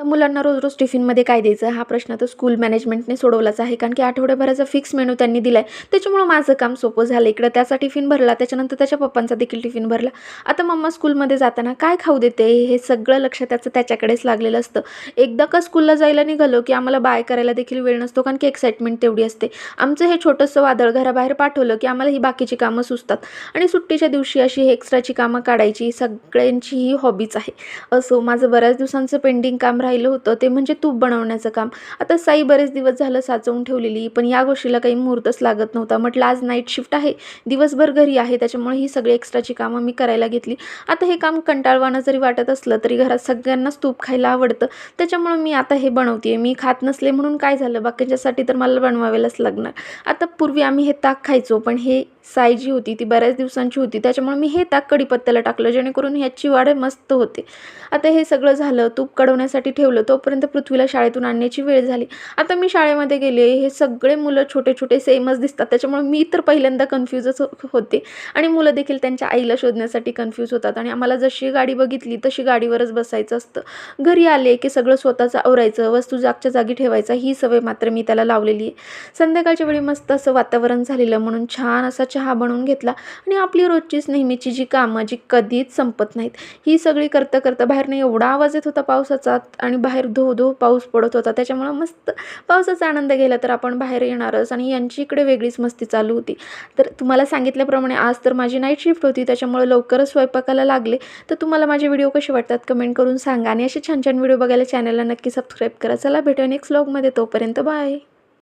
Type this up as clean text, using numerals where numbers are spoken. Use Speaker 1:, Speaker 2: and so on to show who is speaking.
Speaker 1: तर मुलांना रोज-रोज टिफिनमध्ये काय द्यायचं हा प्रश्न तर स्कूल मॅनेजमेंटने सोडवलाच आहे. कारण की आठवड्याभराचा फिक्स मेनू त्यांनी दिलाय. त्याच्यामुळं माझं काम सोपं झालं. इकडं त्याचा टिफिन भरला, त्याच्यानंतर त्याच्या पप्पांचा देखील टिफिन भरला. आता मम्मा स्कूलमध्ये जाताना काय खाऊ देते हे सगळं लक्ष त्याचं त्याच्याकडेच लागलेलं असतं. एकदा का स्कूलला जायला निघालो, की आम्हाला बाय करायला देखील वेळ नसतो. कारण की एक्साइटमेंट तेवढी असते. आमचं हे छोटंसं वादळ घराबाहेर पाठवलं, की आम्हाला ही बाकीची कामं सुचतात आणि सुट्टीच्या दिवशी अशी हे एक्स्ट्राची कामं काढायची सगळ्यांची ही हॉबीच आहे. असो माझं बऱ्याच दिवसांचं पेंडिंग काम राहिलं होतं ते म्हणजे तूप बनवण्याचं काम. आता साई बरेच दिवस झालं साचवून ठेवलेली, पण या गोष्टीला काही मुहूर्तच लागत नव्हता. म्हटलं आज नाईट शिफ्ट आहे, दिवसभर घरी आहे, त्याच्यामुळे ही सगळी एक्स्ट्राची कामं मी करायला घेतली. आता हे काम कंटाळवाणं जरी वाटत असलं तरी घरात सगळ्यांनाच तूप खायला आवडतं. त्याच्यामुळे मी आता हे बनवते मी खात नसले म्हणून काय झालं, बाकीच्यासाठी तर मला बनवावेलाच लागणार. आता पूर्वी आम्ही हे ताक खायचो, पण हे साय जी होती ती बऱ्याच दिवसांची होती, त्याच्यामुळे मी हे ताक कढीपत्त्याला टाकलं जेणेकरून ह्याची वाढ मस्त होते. आता हे सगळं झालं, तूप कढवण्यासाठी ठेवलं, तोपर्यंत पृथ्वीला शाळेतून आणण्याची वेळ झाली. आता मी शाळेमध्ये गेले, हे सगळे मुलं छोटे-छोटे सेमच दिसतात. त्याच्यामुळे मी तर पहिल्यांदा कन्फ्यूजच होते आणि मुलं देखील त्यांच्या आईला शोधण्यासाठी कन्फ्यूज होतात आणि आम्हाला जशी गाडी बघितली तशी गाडीवरच बसायचं असतं. घरी आले की सगळं स्वतःचं आवरायचं, वस्तू जागच्या जागी ठेवायचा ही सवय मात्र मी त्याला लावलेली आहे. संध्याकाळच्या वेळी मस्त असं वातावरण झालेलं म्हणून छान असा चहा बनवून घेतला आणि आपली रोजचीच नेहमीची जी कामं जी कधीच संपत नाहीत, ही सगळी करता-करता बाहेरनं एवढा आवाज येत होता पावसाचा आणि बाहेर धो-धो पाऊस पडत होता. त्याच्यामुळं मस्त पावसाचा आनंद घ्यायला तर आपण बाहेर येणारच आणि यांची इकडे वेगळीच मस्ती चालू होती. तर तुम्हाला सांगितल्याप्रमाणे आज तर माझी नाईट शिफ्ट होती, त्याच्यामुळे लवकरच स्वयंपाकाला लागले. तर तुम्हाला माझे व्हिडिओ कसे वाटतात कमेंट करून सांगा आणि असे छान-छान व्हिडिओ बघायला चॅनलला नक्की सबस्क्राईब करा. चला भेटूया नेक्स्ट व्लॉगमध्ये. तोपर्यंत बाय.